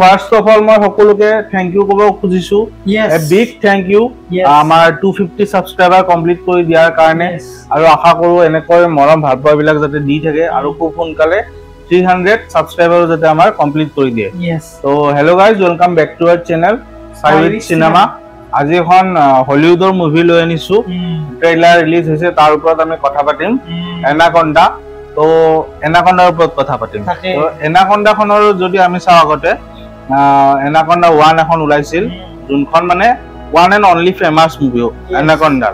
first of all মই সকলোকে thank U কব খুজিছো এ বিগ থ্যাংক ইউ আমাৰ 250 সাবস্ক্ৰাইবাৰ কমপ্লিট কৰি দিয়াৰ কাৰণে আৰু আশা কৰো এনেকৈ মৰম ভালপোৱা বিলাক যাতে দি থাকে আৰু খুব সোনকালে 300 সাবস্ক্ৰাইবাৰ যাতে আমাৰ কমপ্লিট কৰি দিয়ে তো hello guys welcome back to our channel সাইউইথ সিনেমা আজি এখন হলিউডৰ মুভি লৈ আনিছো ট্ৰেইলাৰ ৰিলিজ হৈছে তাৰ ওপৰত আমি কথা পাতিম এনাকন্ডা তো এনাকন্ডাৰ ওপৰত কথা পাতিম তো এনাকন্ডাখনৰ যদি আমি চাও আগতে এনাকন্ডা 1 এখন ওলাইছিল যোনখন মানে one and only famous movie Anaconda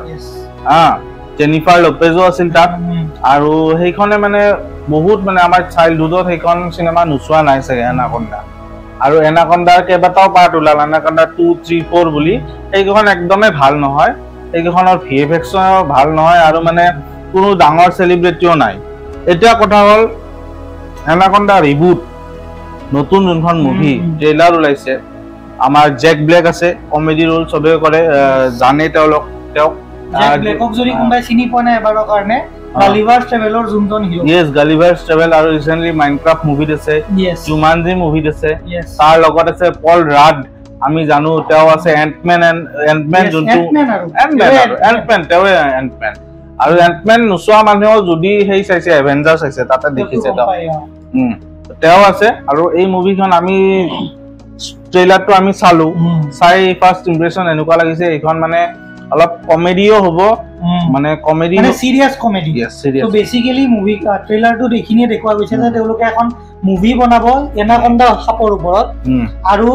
Jennifer লোপেজো আছিল তাত আৰু সেইখনে মানে বহুত মানে আমাৰ চাইল্ডহুডত সেইখন সিনেমা নুচোৱা নাই চাগে এনাকন্ডা আৰু এনাকন্ডাৰ কেইবাটাও পাৰ্ট ওলাল এনাকন্ডা 2 3 4 বুলি এইখন একদমে ভাল নহয় এইখনৰ ভিএফএক্স ভাল নহয় আৰু মানে কোনো ডাঙৰ সেলিব্ৰিটিও নাই এটা কথা হল এনাকন্ডা ৰিবুট নতুন যোনখন মুভি ট্ৰেইলাৰ ওলাইছে আমাৰ জেক ব্লেক আছে কমেডি ৰোল সবে কৰে জানে তেওঁলোক জেক ব্লেকক যদি কোনবাই চিনি পোৱা নাই এবাৰৰ কাৰণে গালিভাৰ্ছ ট্ৰেভেলৰ যোনজন হিৰো ইয়েস গালিভাৰ্ছ ট্ৰেভেল আৰু ৰিসেন্টলি মাইনক্ৰাফ্ট মুভিত আছে জুমানজি মুভিত আছে তাৰ লগত আছে পল ৰাড আমি জানো তেওঁ আছে এন্টম্যান যোনটো এন্টম্যান তেওঁ এন্টম্যান আৰু এন্টম্যান নুচোৱা মানুহ যদি হেই চাইছে এভেঞ্জাৰ্ছ চাইছে তাতে দেখিছে তেওঁ আছে আৰু এই মুভিখন আমি ট্ৰেইলাৰটো আমি চালো চাই ফাৰ্স্ট ইমপ্ৰেশন এনেকুৱা লাগিছে এইখন মানে অলপ কমেডিও হ'ব মানে কমেডি মানে সিরিয়াস কমেডি তো বেসিক্যালি মুভি ট্ৰেইলাৰটো দেখিনিয়ে দেখুৱা গৈছে যে তেওঁলোকে এখন মুভি বনাব এনাকন্ডা সাপৰ ওপৰত আৰু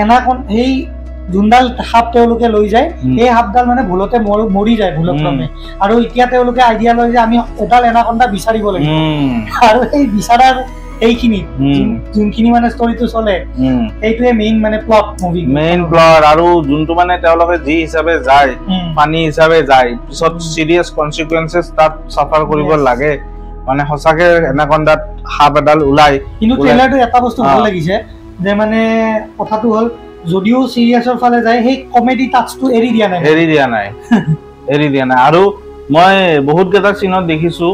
এনাকন হেই জুন্দাল হাপ তেওঁলোকে লৈ যায় এই হাপডাল মানে ভুলতে মৰি যায় ভুলক্ৰমে আৰু এতিয়া তেওঁলোকে আইডিয়া লয় যে আমি এডাল এনাকন্ডা বিচাৰিব লাগিব আৰু এই বিচাৰাৰ এইখিনি যোনখিনি মানে ষ্টৰিটো চলে এইটোৱে মেইন মানে প্লট মুভি মেইন প্লট আৰু যোনটো মানে তেওঁলোকে যি হিচাপে যায় পানী হিচাপে যায় পিছত সিরিয়াস কনসিকুৱেন্সেস তাত সাফাৰ কৰিব লাগে মানে হসাকে এনাকন্ডাত হাপ এডাল ওলাই কিন্তু ট্ৰেইলাৰটো এটা বস্তু ভাল লাগিছে যে মানে কথাটো হল যদিও সিৰিয়াসৰ ফালে যায় সেই কমেডি টাচটো এৰি দিয়া নাই আৰু মই বহুত কেইটা সিনত দেখিছো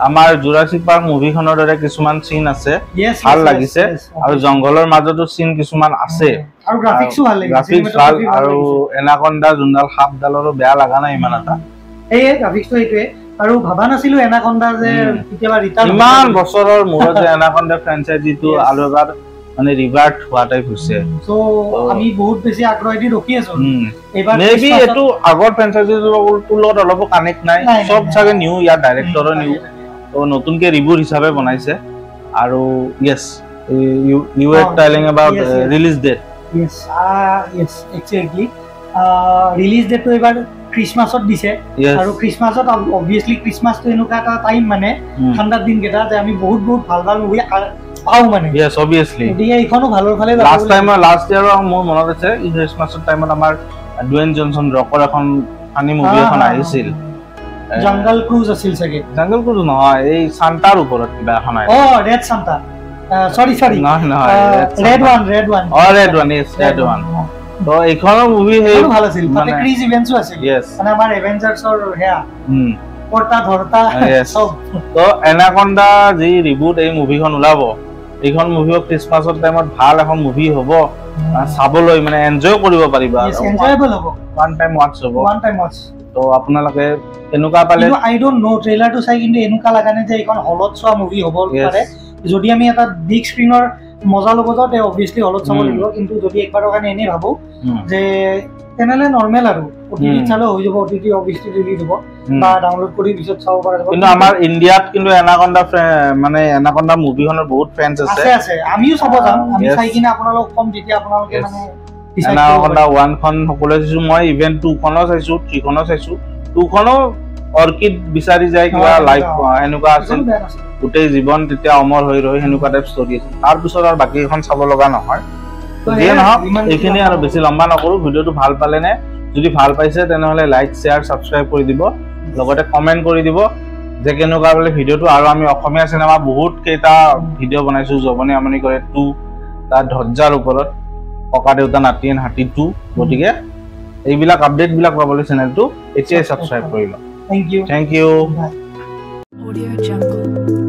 আমাৰ জুৰাছিক পাৰ্ক মুভিখনৰ দৰে কিছুমান সিন আছে ভাল লাগিছে আৰু জংগলৰ মাজতো সিন কিছুমান আছে আৰু গ্ৰাফিক্সও ভাল লাগিছে গ্ৰাফিক্স ভাল আৰু এনাকন্ডা জুন্দাল হাফডালৰো বেয়া লাগা নাই ইমান এটা এই গ্ৰাফিক্সটো এইটোৱে আৰু ভাবা নাছিলো এনাকন্ডা যে কেতিয়াবা ৰিটাৰ্ণ ইমান বছৰৰ মূৰত যে এনাকন্ডা ফ্ৰেঞ্চাইজিটো আলগাৰ মানে ৰিভাৰ্ট হোৱা টাইপ হৈছে সো আমি বহুত বেছি আগ্ৰহী ৰখি আছো এবাৰ মেবি এটো আগৰ ফ্ৰেঞ্চাইজিৰ লগত অলপ কানেক্ট নাই সব চাগে নিউ ইয়াৰ ডাইৰেক্টৰৰ নিউ তো নতুনকে ৰিবুট হিচাপে বনাইছে আৰু yes you are telling about release date yes exactly release date তো এবাৰ ক্ৰিসমাসত দিছে আৰু ক্ৰিসমাসত অবভিয়াসলি ক্ৰিসমাস তো এনেকুৱা এটা টাইম মানে ঠাণ্ডাৰ দিন কেটা যে আমি বহুত ভাল মুভি পাও মানে ইয়েস অবভিয়াসলি দিয়া ইখনো ভালৰ ফালে লাস্ট ইয়াৰ মোৰ মনত আছে এই ক্ৰিসমাসৰ টাইমত আমাৰ ডুৱেন জনসন ৰকৰ এখন ফানি মুভি এখন আহিছিল জঙ্গল ক্ৰুজ আছিল সকে জঙ্গল ক্ৰুজ নহয় এই সান্তাৰ ওপৰত কিবা এখন আই ৰেড সান্তা সৰি নহয় red one is red one তো এইখন মুভি হে ভাল আছিল মানে ক্ৰিজ ইভেন্টস আছিল মানে আমাৰ এভেঞ্জাৰ্ছৰ হেয়া পৰ্টা ধৰতা সব তো এনাকন্ডা যি ৰিবুট এই মুভিখন ওলাব এইখন মুভিও ক্ৰিসমাসৰ টাইমত ভাল এখন মুভি হ'ব চাবলৈ মানে এনজয় কৰিব পাৰিবা এনজয়েবল হ'ব ওয়ান টাইম ওয়াচ তো আপোনালোকে এনেকুৱা পালে আই ডোন্ট নো ট্ৰেইলাৰটো চাই কিন্তু এনেকুৱা লাগা নাই যে এইখন হলত চোৱা মুভি হ'ব পাৰে যদি আমি এটা বিগ স্ক্ৰিনৰ মজা ল'ব যাও তে অবভিয়াসলি হলত চাব লাগিব কিন্তু যদি একবাৰৰ কাৰণে এনে ভাবো যে তেনেলে নৰমাল আৰু ওটিটি চালে হৈ যাব ওটিটি অবভিয়াসলি ৰিলিজ হ'ব বা ডাউনলোড কৰি পিছত চাব পৰা যাব কিন্তু আমাৰ ইন্ডিয়াত কিন্তু এনাকন্ডা মানে এনাকন্ডা মুভিখনৰ বহুত ফ্যান্স আছে আমিও চাব যাম আমি চাই কিনে আপোনালোক কম যেতিয়া আপোনালোকে মানে এনাকন্ডা 1 খন সকলোৱে চাইছো মই ইভেন্ট 2 খনো চাইছো 3 খনো চাইছো 2 খনো অৰ্কিড বিচাৰি যায় কিবা লাইভ এনেকুৱা আছিল গোটেই জীৱন তেতিয়া অমৰ হৈ ৰৈ হেনুকা টাইপ ষ্টৰী আছে তাৰ পিছত আৰু বাকি এখন চাব লগা নহয় তো দিয়ে নহয় এইখিনি আৰু বেছি লম্বা নকৰো ভিডিওটো ভাল পালে নে যদি ভাল পাইছে তেনেহলে লাইক শেয়াৰ সাবস্ক্ৰাইব কৰি দিব লগতে কমেন্ট কৰি দিব যে কেনেকুৱা বলে ভিডিওটো আৰু আমি অসমীয়া সিনেমা বহুত কেইটা ভিডিও বনাইছো জবনে আমনি কৰে 2 তাৰ ধজ্জাৰ ওপৰত ককা দেউতা নাতি হাতী 2 গটিকে এইবিলাক আপডেট বিলাক পাবলৈ চেনেলটো এতিয়াই সাবস্ক্ৰাইব কৰি ল থ্যাংক ইউ Audio Jungle